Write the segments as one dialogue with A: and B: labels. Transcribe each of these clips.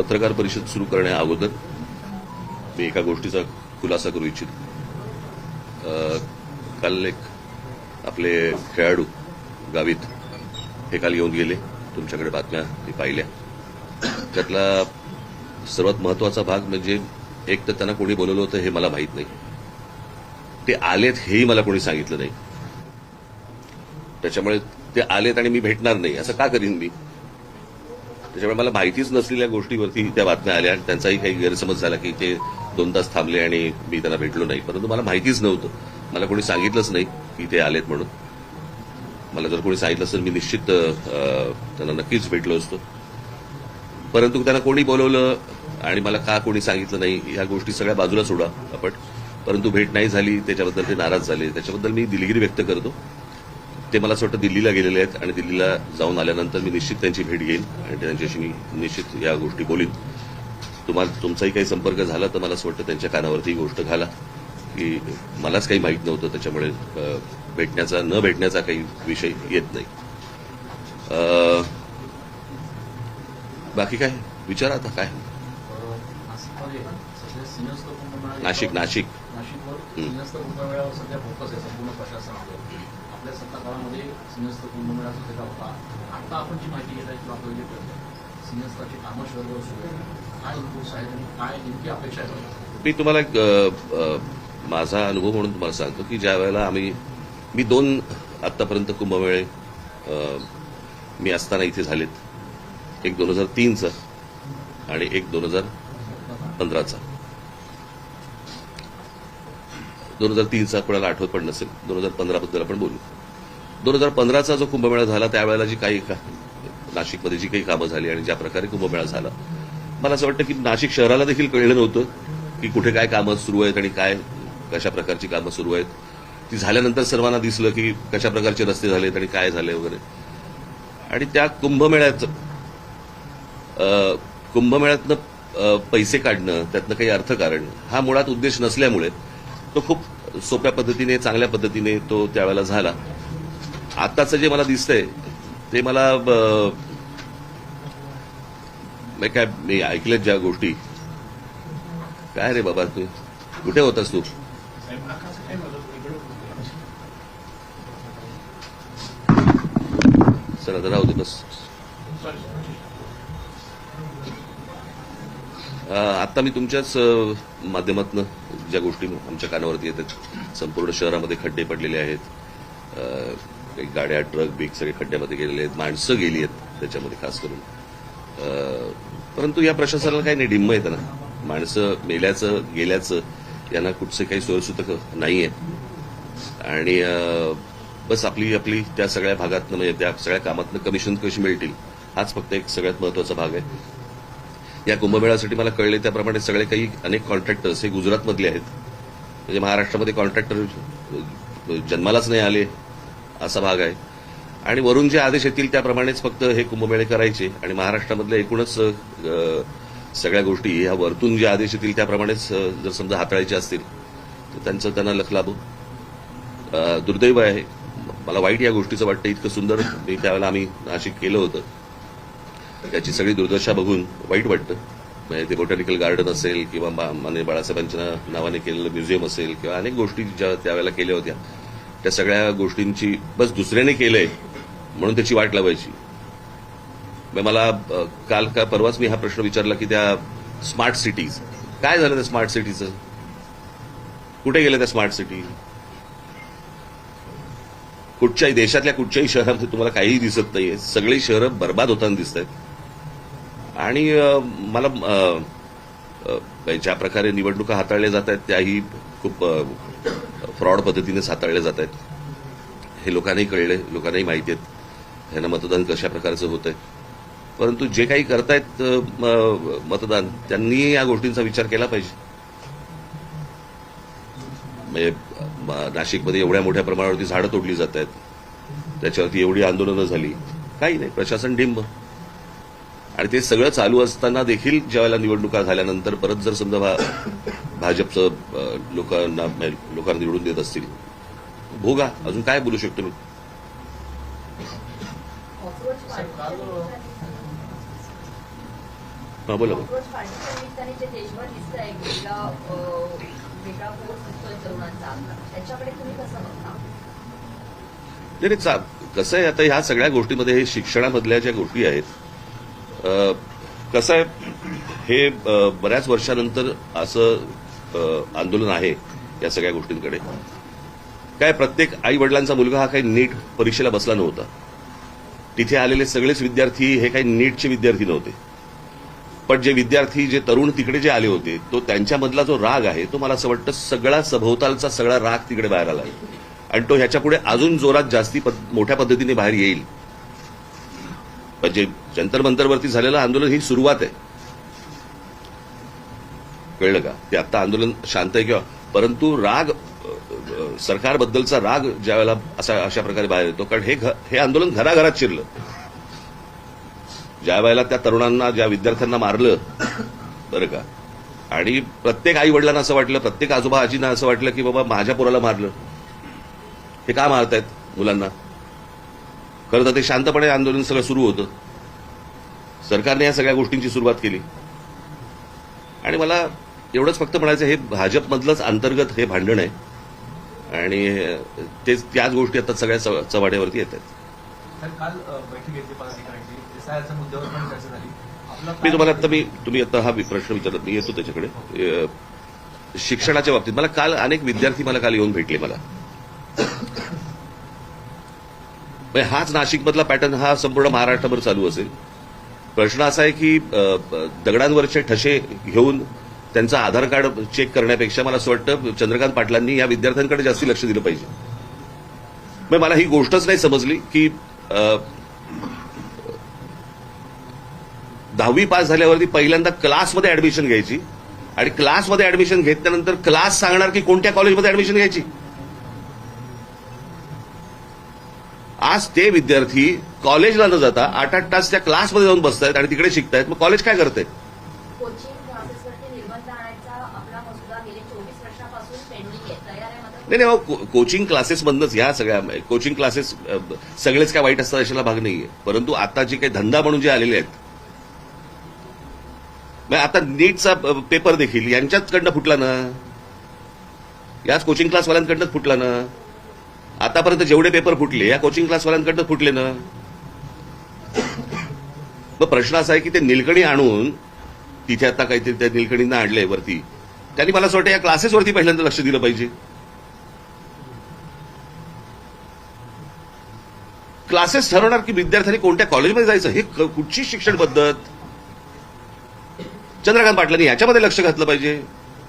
A: पत्रकार परिषद सुरू करण्या अगोदर मी एका गोष्टीचा खुलासा करू इच्छितो. काल एक आपले खेळाडू गावित हे काल येऊन गेले. तुमच्याकडे बातम्या मी पाहिल्या. त्यातला सर्वात महत्वाचा भाग म्हणजे एक तर त्यांना कोणी बोलवलं होतं हे मला माहीत नाही. ते आलेत हेही मला कोणी सांगितलं नाही. त्याच्यामुळे ते आलेत आणि मी भेटणार नाही असं का करीन मी? त्याच्यामुळे मला माहितीच नसलेल्या गोष्टीवरती त्या बातम्या आल्या आणि त्यांचाही काही गैरसमज झाला की ते 2 तास थांबले आणि मी त्यांना भेटलो नाही. परंतु मला माहितीच नव्हतं. मला कोणी सांगितलंच नाही की ते आलेत म्हणून. मला जर कोणी सांगितलं असेल मी निश्चित त्यांना नक्कीच भेटलो असतो. परंतु त्यांना कोणी बोलवलं आणि मला का कोणी सांगितलं नाही या गोष्टी सगळ्या बाजूला सोडा आपण. परंतु भेट नाही झाली त्याच्याबद्दल ते नाराज झाले. त्याच्याबद्दल मी दिलगिरी व्यक्त करतो. ते मला असं वाटतं दिल्लीला गेलेले आहेत आणि दिल्लीला जाऊन आल्यानंतर मी निश्चित त्यांची भेट घेईन आणि त्यांच्याशी मी निश्चित या गोष्टी बोलीन. तुमचाही काही संपर्क झाला तर मला असं वाटतं त्यांच्या कानावरती ही गोष्ट घाला की मलाच काही माहीत नव्हतं. त्याच्यामुळे भेटण्याचा न भेटण्याचा काही विषय येत नाही. बाकी काय विचारा आता काय. नाशिक
B: आपल्या सत्ता काळामध्ये सिंहस्थ कुंभमेळाचा त्याचा होता. आता आपण जी माहिती घेत आहे किंवा सिंहस्थाची कामं शहरावर सुरू आहेत, काय इनपुट्स आहेत आणि काय नेमकी अपेक्षा आहे?
A: मी तुम्हाला माझा अनुभव म्हणून तुम्हाला सांगतो की ज्या वेळेला मी 2 आतापर्यंत कुंभमेळे मी असताना इथे झालेत. एक 2003चा आणि एक 2015चा. 2003चा कोणाला आठवत पण नसेल. 2015 बद्दल आपण बोलू. 2015चा जो कुंभमेळा झाला त्यावेळेला जी काही नाशिकमध्ये जी काही कामं झाली आणि ज्या प्रकारे कुंभमेळा झाला मला असं वाटतं की नाशिक शहराला देखील कळलं नव्हतं की कुठे काय कामं सुरू आहेत आणि कशा प्रकारची कामं सुरू आहेत. ती झाल्यानंतर सर्वांना दिसलं की कशा प्रकारचे रस्ते झालेत आणि काय झाले वगैरे. आणि त्या कुंभमेळ्यातनं पैसे काढणं त्यातनं काही अर्थकारण हा मुळात उद्देश नसल्यामुळे तो खूप सोप्या पद्धतीने चांगल्या पद्धतीने तो त्यावेळेला झाला. आताचं जे मला दिसतंय ते मला काय मी ऐकल्यात ज्या गोष्टी. काय रे बाबा तू कुठे होतास तू? सर आता राहू दे बस. आता मी तुमच्याच माध्यमातून ज्या गोष्टी आमच्या कानावरती येतात. संपूर्ण शहरामध्ये खड्डे पडलेले आहेत. काही गाड्या ट्रक बीक सगळे खड्ड्यामध्ये गेलेले आहेत. माणसं गेली आहेत त्याच्यामध्ये खास करून. परंतु या प्रशासनाला काही नाही डिम्म येतं ना. माणसं मेल्याचं गेल्याचं यांना कुठचे काही सोयीसुद्धा नाहीये. आणि बस आपली त्या सगळ्या भागातनं म्हणजे त्या सगळ्या कामातनं कमिशन कशी मिळतील हाच फक्त एक सगळ्यात महत्वाचा भाग आहे. या कुंभमेळ्यासाठी मला कळले त्याप्रमाणे सगळे काही अनेक कॉन्ट्रॅक्टर्स हे गुजरातमधले आहेत. म्हणजे महाराष्ट्रामध्ये कॉन्ट्रॅक्टर जन्मालाच नाही आले असा भाग आहे. आणि वरून जे आदेश येतील त्याप्रमाणेच फक्त हे कुंभमेळे करायचे आणि महाराष्ट्रामधल्या एकूणच सगळ्या गोष्टी ह्या वरतून जे आदेश येतील त्याप्रमाणेच जर समजा हाताळायचे असतील तर त्यांचं त्यांना लख लाभो. दुर्दैव आहे. मला वाईट या गोष्टीचं वाटतं. इतकं सुंदर त्यावेळेला आम्ही नाशिक केलं होतं. याची सगळी दुर्दशा बघून वाईट वाटतं. म्हणजे ते बोटॅनिकल गार्डन असेल किंवा माननीय बाळासाहेबांच्या नावाने केलेलं म्युझियम असेल किंवा अनेक गोष्टी ज्या त्यावेळेला केल्या होत्या त्या सगळ्या गोष्टींची बस दुसऱ्याने केलंय म्हणून त्याची वाट लावायची. मला काल का परवाच मी हा प्रश्न विचारला की त्या स्मार्ट सिटीज काय झालं त्या स्मार्ट सिटीचं? कुठे गेलं त्या स्मार्ट सिटी? कुठच्याही देशातल्या कुठच्याही शहरामध्ये तुम्हाला काहीही दिसत नाहीये. सगळी शहरं बर्बाद होताना दिसत आहेत. आणि मला ज्या प्रकारे निवडणुका हाताळल्या जात आहेत त्याही खूप फ्रॉड पद्धतीनेच हाताळल्या जात आहेत. हे लोकांनाही कळले. लोकांनाही माहिती आहेत ह्यांना मतदान कशा प्रकारचं होत आहे. परंतु जे काही करतायत मतदान त्यांनी या गोष्टींचा विचार केला पाहिजे. म्हणजे नाशिकमध्ये एवढ्या मोठ्या प्रमाणावरती झाडं तोडली जात आहेत. त्याच्यावरती एवढी आंदोलनं झाली. काही नाही. प्रशासन डिंब. आणि ते सगळं चालू असताना देखील ज्यावेळेला निवडणुका झाल्यानंतर परत जर समजा भाजपचं लोकांना निवडून देत असतील भोगा. अजून काय बोलू शकतो मी? हा, बोला.
C: कॉक्रोच पार्टीच्या निमित्ताने जे देशभर दिसतंय वेगळा फोर्स दिसतोय तरुणांचा, त्याच्याकडे तुम्ही कसं बघता?
A: नाही, कसं आहे, आता ह्या सगळ्या गोष्टीमध्ये हे शिक्षणामधल्या ज्या गोष्टी आहेत, कसं आहे, हे बऱ्याच वर्षानंतर असं आंदोलन आहे या सगळ्या गोष्टींकडे. काय, प्रत्येक आई वडिलांचा मुलगा हा काही नीट परीक्षेला बसला नव्हता. तिथे आलेले सगळेच विद्यार्थी हे काही नीटचे विद्यार्थी नव्हते. पण जे विद्यार्थी, जे तरुण तिकडे जे आले होते, तो त्यांच्यामधला जो राग आहे तो मला असं वाटतं सगळा सभोवतालचा सगळा राग तिकडे बाहेर आला आहे आणि तो ह्याच्यापुढे अजून जोरात जास्ती मोठ्या पद्धतीने बाहेर येईल. पण जे जंतर मंतरवरती झालेलं आंदोलन ही सुरुवात आहे, कळलं का? ते आता आंदोलन शांत आहे किंवा, परंतु राग, सरकारबद्दलचा राग ज्या वेळेला अशा प्रकारे बाहेर येतो, कारण हे आंदोलन घराघरात शिरलं. ज्या वेळेला त्या तरुणांना, ज्या विद्यार्थ्यांना मारलं, बरं का, आणि प्रत्येक आई वडिलांना असं वाटलं, प्रत्येक आजोबा आजींना असं वाटलं की बाबा माझ्या पोराला मारलं, हे का मारतायत मुलांना? खरं तर ते शांतपणे आंदोलन सगळं सुरू होतं. सरकारने या सगळ्या गोष्टींची सुरुवात केली आणि मला एवढंच फक्त म्हणायचं, हे भाजपमधलंच अंतर्गत हे भांडण आहे आणि त्याच गोष्टी आता सगळ्या चव्हाट्यावरती येत आहेत.
D: काल बैठक घेतली पदाधिकाऱ्यांची, एसआयआरच्या मुद्द्यावर पण चर्चा झाली.
A: मी तुम्हाला आता तुम्ही आता हा प्रश्न विचारत, मी येतो त्याच्याकडे. शिक्षणाच्या बाबतीत मला काल अनेक विद्यार्थी काल येऊन भेटले मला. हाच नाशिकमधला पॅटर्न हा संपूर्ण महाराष्ट्रभर चालू असेल. प्रश्न असा आहे की दगडांवरचे ठसे घेऊन त्यांचं आधार कार्ड चेक करण्यापेक्षा मला असं वाटतं चंद्रकांत पाटलांनी या विद्यार्थ्यांकडे जास्ती लक्ष दिलं पाहिजे. मला ही गोष्टच नाही समजली की 10वी पास झाल्यावरती पहिल्यांदा क्लासमध्ये ऍडमिशन घ्यायची आणि क्लासमध्ये ऍडमिशन घेतल्यानंतर क्लास सांगणार की कोणत्या कॉलेजमध्ये ऍडमिशन घ्यायची. आज ते विद्यार्थी कॉलेजला न जाता 8-8 तास त्या क्लासमध्ये जाऊन बसतायत आणि तिकडे शिकतायत. मग कॉलेज काय करतंय?
C: कोचिंग क्लासेसवरती निर्बंध आणायचा आपला मसुदा गेले 24 वर्षापासून पेंडिंग आहे, तयार आहे मात्र.
A: नाही, कोचिंग क्लासेसमधनच ह्या सगळ्या कोचिंग क्लासेस सगळेच काय वाईट असतात अशाला भाग नाहीये. परंतु आता जे काही धंदा म्हणून जे आलेले आहेत, आता नीटचा पेपर देखील यांच्याचकडनं फुटला ना, याच कोचिंग क्लासवाल्यांकडनंच फुटला ना. आतापर्यंत जेवढे पेपर फुटले या कोचिंग क्लासवाल्यांकडनं फुटले ना. मग प्रश्न असा आहे की ते निलकणी आणून तिथे आता काहीतरी त्या निलकणींना आणलंय वरती, त्यांनी मला असं वाटतं या क्लासेसवरती पहिल्यांदा लक्ष दिलं पाहिजे. क्लासेस ठरवणार की विद्यार्थ्यांनी कोणत्या कॉलेजमध्ये जायचं, हे कुठची शिक्षण पद्धत? चंद्रकांत पाटलांनी याच्यामध्ये लक्ष घातलं पाहिजे,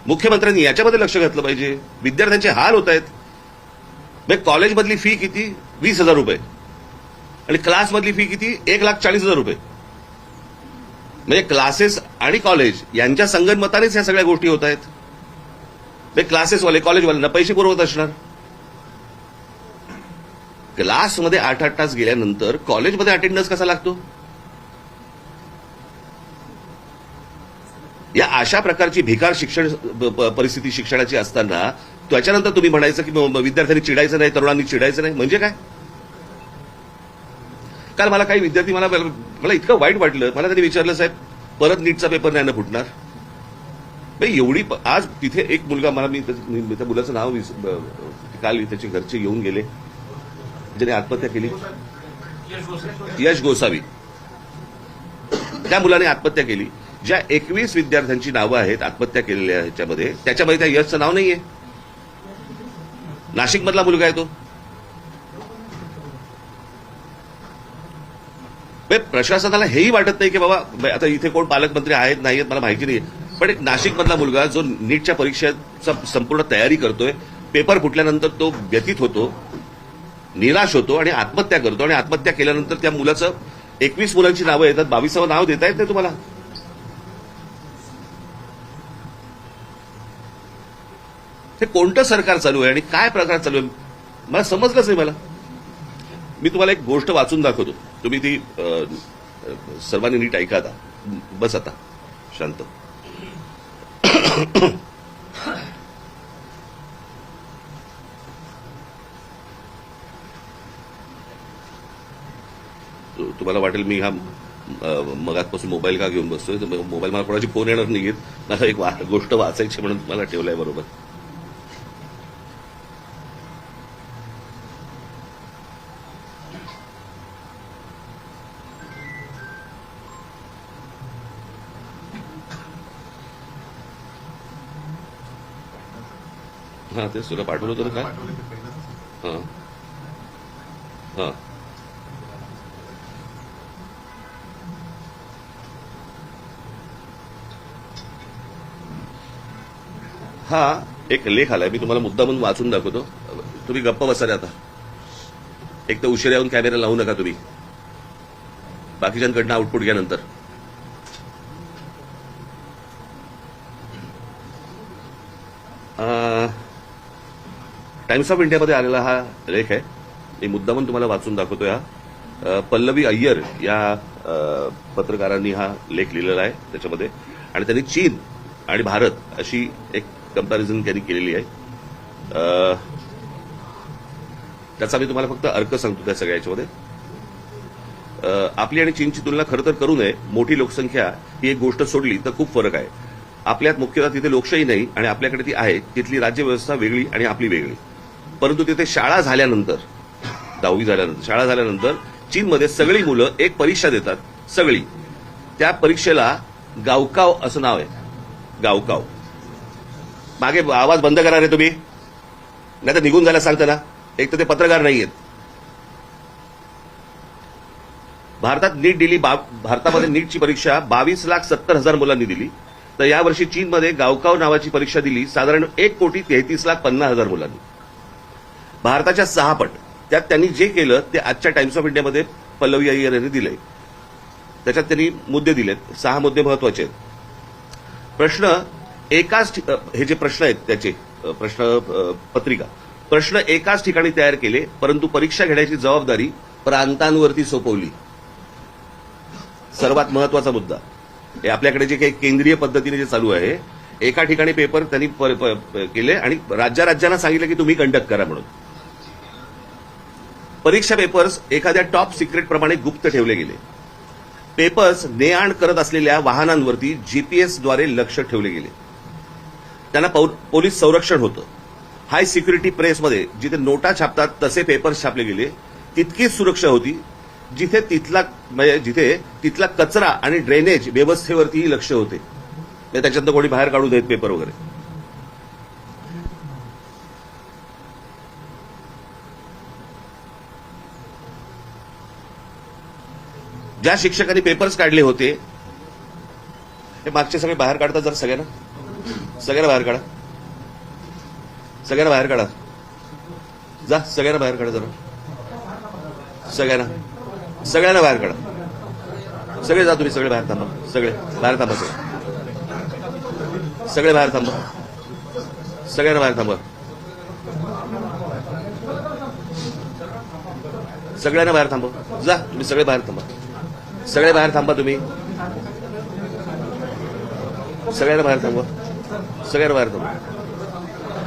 A: मुख्यमंत्र्यांनी याच्यामध्ये लक्ष घातलं पाहिजे. विद्यार्थ्यांचे हाल होत आहेत. कॉलेजमधली फी किती? 20,000 रुपये आणि क्लासमधली फी किती? 1,40,000 रुपये. म्हणजे क्लासेस आणि कॉलेज यांच्या संगनमतानेच या सगळ्या गोष्टी होत आहेत. क्लासेसवाले कॉलेजवाल्यांना पैसे पुरवत असणार. क्लासमध्ये 8-8 तास गेल्यानंतर कॉलेजमध्ये अटेंडन्स कसा लागतो? या अशा प्रकारची भिकार शिक्षण परिस्थिती शिक्षणाची असताना त्याच्यानंतर तुम्ही म्हणायचं की विद्यार्थ्यांनी चिडायचं नाही, तरुणांनी चिडायचं नाही, म्हणजे काय? काल मला काही विद्यार्थी मला इतकं वाईट वाटलं. मला त्यांनी विचारलं, साहेब परत नीटचा पेपर नाही ना फुटणार? एवढी आज तिथे एक मुलगा, मी त्या मुलाचं नाव काल त्याचे घरचे येऊन गेले, ज्याने आत्महत्या केली, यश गोसावी. त्या मुलाने आत्महत्या केली. ज्या 21 विद्यार्थ्यांची नावं आहेत आत्महत्या केलेल्या ह्याच्यामध्ये, त्याच्यामध्ये त्या यशचं नाव नाहीये. नाशिकमधला मुलगा आहे तो. प्रशासनाला हेही वाटत नाही की बाबा आता इथे कोण पालकमंत्री आहेत नाही मला माहिती नाही, पण एक नाशिकमधला मुलगा जो नीटच्या परीक्षेचा संपूर्ण तयारी करतोय, पेपर फुटल्यानंतर तो व्यथित होतो, निराश होतो आणि आत्महत्या करतो. आणि आत्महत्या केल्यानंतर त्या मुलाचं 21 मुलांची नावं येतात, 22वं नाव देता येत नाही तुम्हाला. हे कोणतं सरकार चालू आहे आणि काय प्रकार चालू आहे मला समजलंच नाही. मी तुम्हाला एक गोष्ट वाचून दाखवतो, तुम्ही ती सर्वांनी नीट ऐका. आता बस, आता शांत. तुम्हाला वाटेल मी हा मगातपासून मोबाईल का घेऊन बसतोय, तर मोबाईल मला कोणाची फोन येणार नाहीयेत, मला एक गोष्ट वाचायची म्हणून मला ठेवलाय बरोबर. हा तेच तुला पाठवलं होतं ना काय.
E: पाठवले ते पहिलं.
A: हा हा हा एक लेख आलाय, मी तुम्हाला मुद्दा म्हणून वाचून दाखवतो. तुम्ही गप्प बसा रे आता. एक तर उशिरा येऊन कॅमेरा लावू नका तुम्ही, बाकीच्यांकडनं आउटपुट घ्या नंतर. टाइम्स ऑफ इंडियामध्ये आलेला हा लेख आहे, मी मुद्दा म्हणून तुम्हाला वाचून दाखवतोय. हा पल्लवी अय्यर या पत्रकारांनी हा लेख लिहिलेला आहे त्याच्यामध्ये, आणि त्यांनी चीन आणि भारत अशी एक कंपॅरिझन त्यांनी केलेली आहे. त्याचा मी तुम्हाला फक्त अर्क सांगतो त्या सगळ्या याच्यामध्ये. आपली आणि चीनची तुलना खरं तर करू नये. मोठी लोकसंख्या ही एक गोष्ट सोडली तर खूप फरक आहे. आपल्यात मुख्यतः तिथे लोकशाही नाही आणि आपल्याकडे ती आहे. तिथली राज्यव्यवस्था वेगळी आणि आपली वेगळी. परंतु तिथे शाळा झाल्यानंतर, 10वी झाल्यानंतर, शाळा झाल्यानंतर चीनमध्ये सगळी मुलं एक परीक्षा देतात, सगळी. त्या परीक्षेला गावकाव असं नाव आहे, गावकाव. मागे आवाज बंद करा रे तुम्ही, नाही तर निघून जायला सांगता ना. एक तर ते पत्रकार नाहीयेत. भारतात नीट दिली, भारतामध्ये नीटची परीक्षा 22,70,000 मुलांनी दिली. तर यावर्षी चीनमध्ये गावकाव नावाची परीक्षा दिली साधारण 1,33,50,000 मुलांनी, भारताच्या 6 पट. त्यात त्यांनी जे केलं ते आजच्या टाइम्स ऑफ इंडियामध्ये पल्लवी अय्यर यांनी दिलंय. त्याच्यात त्यांनी मुद्दे दिलेत, 6 मुद्दे महत्वाचे आहेत. प्रश्न एकाच, हे जे प्रश्न आहेत त्याचे प्रश्न पत्रिका, प्रश्न एकाच ठिकाणी तयार केले, परंतु परीक्षा घेण्याची जबाबदारी प्रांतांवरती सोपवली. सर्वात महत्वाचा मुद्दा हे आपल्याकडे जे काही केंद्रीय पद्धतीने जे चालू आहे, एका ठिकाणी पेपर त्यांनी केले आणि राज्यांना सांगितलं की तुम्ही कंडक्ट करा म्हणून. परीक्षा पेपर्स एखाद्या टॉप सिक्रेट प्रमाणे गुप्त ठेवले गेले. पेपर्स ने-आण करत असलेल्या वाहनांवरती जीपीएसद्वारे लक्ष ठेवले गेले. त्यांना पोलीस संरक्षण होतं. हाय सिक्युरिटी प्रेसमध्ये जिथे नोटा छापतात तसे पेपर्स छापले गेले. तितकीच सुरक्षा होती जिथे तिथला कचरा आणि ड्रेनेज व्यवस्थेवरतीही लक्ष होते. त्याच्यातनं कोणी बाहेर काढू देत पेपर वगैरे. ज्या शिक्षकांनी पेपर्स काढले होते, हे मागचे सगळे बाहेर काढतात. जर सगळ्यांना बाहेर काढा, सगळ्यांना बाहेर काढा, जा सगळ्यांना बाहेर काढा, जरा सगळ्यांना बाहेर काढा. सगळे जा तुम्ही, सगळे बाहेर थांबा, सगळे बाहेर थांबा, सगळे बाहेर थांबा, सगळ्यांना बाहेर थांबा, सगळ्यांना बाहेर थांबा. जा तुम्ही सगळे बाहेर थांबा, सगळे बाहेर थांबा, तुम्ही सगळ्यांना बाहेर थांबा, सगळ्यांना बाहेर थांबा,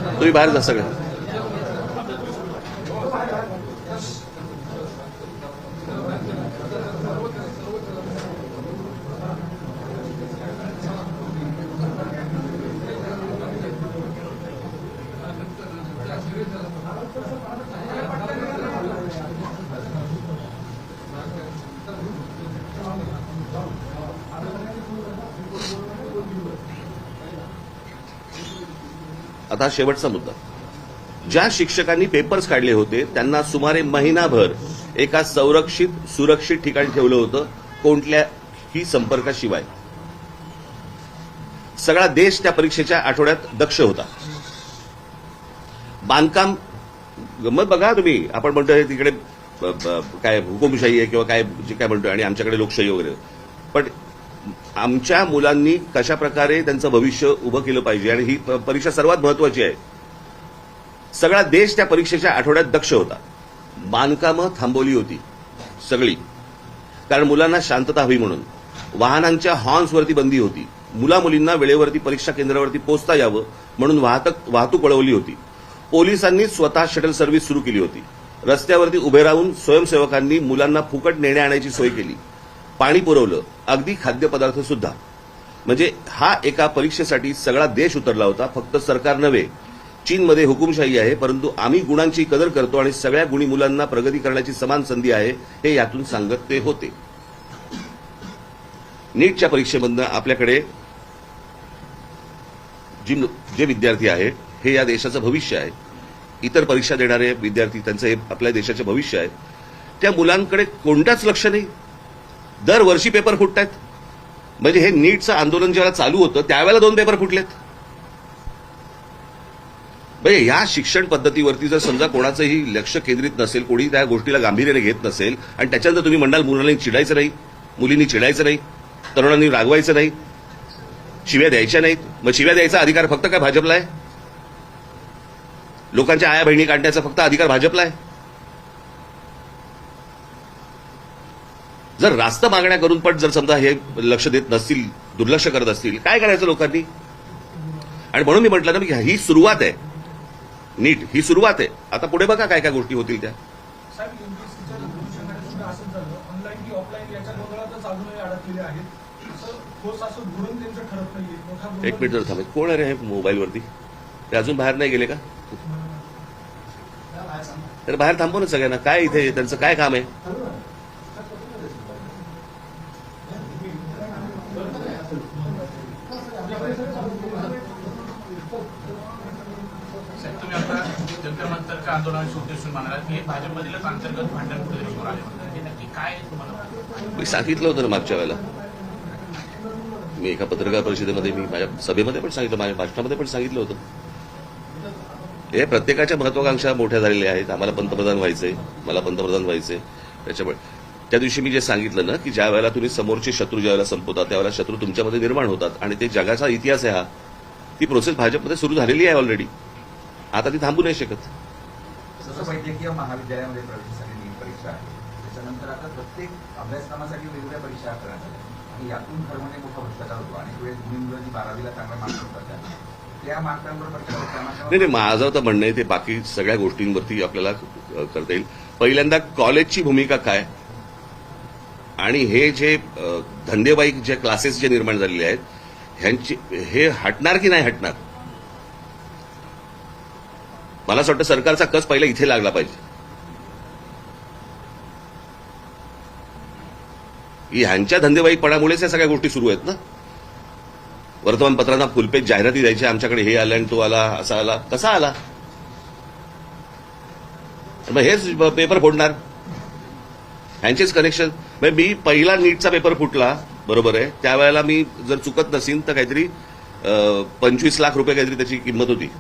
A: तुम्ही बाहेर जा सगळे. आता शेवटचा मुद्दा. ज्या शिक्षकांनी पेपर्स काढले होते त्यांना सुमारे महिनाभर एका सुरक्षित ठिकाणी ठेवलं होतं, कोणत्याही संपर्काशिवाय. सगळा देश त्या परीक्षेच्या आठवड्यात दक्ष होता. बांधकाम गंमत बघा तुम्ही, आपण म्हणतोय तिकडे काय हुकुमशाही आहे किंवा काय जे काय म्हणतोय, आणि आमच्याकडे लोकशाही वगैरे. पण आमच्या मुलांनी कशा प्रकारे त्यांचं भविष्य उभं केलं पाहिजे, आणि ही परीक्षा सर्वात महत्वाची आहे. सगळा देश त्या परीक्षेच्या आठवड्यात दक्ष होता. बांधकामं थांबवली होती सगळी, कारण मुलांना शांतता हवी म्हणून. वाहनांच्या हॉर्न्सवरती बंदी होती. मुला-मुलींना वेळेवरती परीक्षा केंद्रावरती पोहोचता यावं म्हणून वाहतूक वळवली होती. पोलिसांनी स्वतः शटल सर्व्हिस सुरू केली होती. रस्त्यावरती उभे राहून स्वयंसेवकांनी मुलांना फुकट नेण्या आणायची सोय केली. पाणी पुरवलं, अगदी खाद्यपदार्थ सुद्धा. म्हणजे हा एका परीक्षेसाठी सगळा देश उतरला होता. फक्त सरकार नव्हे, चीनमध्ये हुकुमशाही आहे, परंतु आम्ही गुणांची कदर करतो आणि सगळ्या गुणी मुलांना प्रगती करण्याची समान संधी आहे, हे यातून सांगत ते होते. नीटच्या परीक्षेमधनं आपल्याकडे जे विद्यार्थी आहेत हे या देशाचं भविष्य आहे. इतर परीक्षा देणारे विद्यार्थी त्यांचं हे आपल्या देशाचे भविष्य आहे. त्या मुलांकडे कोणत्याच लक्ष नाही. दरवर्षी पेपर फुटतायत. म्हणजे हे नीटचं आंदोलन जेव्हा चालू होतं त्यावेळेला 2 पेपर फुटलेत. म्हणजे या शिक्षण पद्धतीवरती जर समजा कोणाचंही लक्ष केंद्रित नसेल, कोणी त्या गोष्टीला गांभीर्याने घेत नसेल आणि त्याच्यानंतर तुम्ही म्हणाल मुलांनी चिडायचं नाही, मुलींनी चिडायचं नाही, तरुणांनी रागवायचं नाही, शिव्या द्यायच्या नाहीत, मग शिव्या द्यायचा अधिकार फक्त काय भाजपला आहे? लोकांच्या आया बहिणी काढण्याचा फक्त अधिकार भाजपला आहे? जर रास्त मागण्या करून पण जर समजा हे लक्ष देत नसतील, दुर्लक्ष करत असतील, काय करायचं लोकांनी? आणि म्हणून मी म्हटलं ना की ही सुरुवात आहे. नीट ही सुरुवात आहे. आता पुढे बघा काय काय गोष्टी होतील त्या.
E: साहेब, एमपीएससीच्या भविष्यामध्ये सुद्धा असंच झालं. ऑनलाईन की ऑफलाईन याच्या गोंधळातच अजूनही अडकलेले आहेत. असं ठोस असं धोरण त्यांचं ठरत नाहीये. मोठा गोंधळ-
A: एक मिनिट जर थांबे. कोण आहे रे हे मोबाईलवरती? ते अजून बाहेर नाही गेले का? तर बाहेर थांबव ना सगळ्यांना. काय इथे त्यांचं काय काम आहे?
B: साहेब, तुम्ही आता जंतर मंतर आंदोलनाची उद्देशून म्हणाला की हे भाजपमधीलच अंतर्गत भांडण कुठेतरी समोर आले म्हणतात. हे नक्की काय आहे तुम्हाला?
A: मी सांगितलं होतं ना मागच्या वेळेला. मी एका पत्रकार परिषदेमध्ये, मी माझ्या सभेमध्ये पण सांगितलं, माझ्या भाषणामध्ये पण सांगितलं होतं. हे प्रत्येकाच्या महत्वाकांक्षा मोठ्या झालेल्या आहेत. आम्हाला पंतप्रधान व्हायचंय, मला पंतप्रधान व्हायचंय. त्याच्यामुळे त्या दिवशी मी जे सांगितलं ना की ज्या वेळेला तुम्ही समोरचे शत्रू ज्यावेळेला संपवतात त्यावेळेला शत्रू तुमच्यामध्ये निर्माण होतात आणि ते जगाचा इतिहास आहे. हा ती प्रोसेस भाजपमध्ये सुरू झालेली आहे ऑलरेडी. आता ती थांबू नाही शकत.
F: जसं वैद्यकीय महाविद्यालयामध्ये प्रवेशासाठी नीट परीक्षा आहे, त्याच्यानंतर आता प्रत्येक अभ्यासक्रमासाठी वेगवेगळ्या परीक्षा करण्यात आल्या आणि यातून खरं म्हणजे मोठा भ्रष्टाचार होतो. अनेक वेळेस मुलं जी 12वीला चांगला मार्क करतात त्या मार्कांवर परीक्षा
A: नाही, माझं तर म्हणणं आहे ते बाकी सगळ्या गोष्टींवरती आपल्याला करता येईल. पहिल्यांदा कॉलेजची भूमिका काय आणि हे जे धंदेवाईक जे क्लासेस जे निर्माण झालेले आहेत ह्यांची हे हटणार की नाही हटणार? मला असं वाटतं सरकारचा कस पहिला इथे लागला पाहिजे. ह्यांच्या धंदेवाईकपणामुळेच या सगळ्या गोष्टी सुरू आहेत ना. वर्तमानपत्रांना फुलपेज जाहिराती द्यायच्या, आमच्याकडे हे आलं आणि तो आला, असा आला, कसा आला? मग हेच पेपर फोडणार, ह्यांचेच कनेक्शन. मी पहिला नीटचा पेपर फुटला, बरोबर आहे, त्यावेळेला मी जर चुकत नसीन तर काहीतरी 25 लाख रुपये काहीतरी त्याची किंमत होती.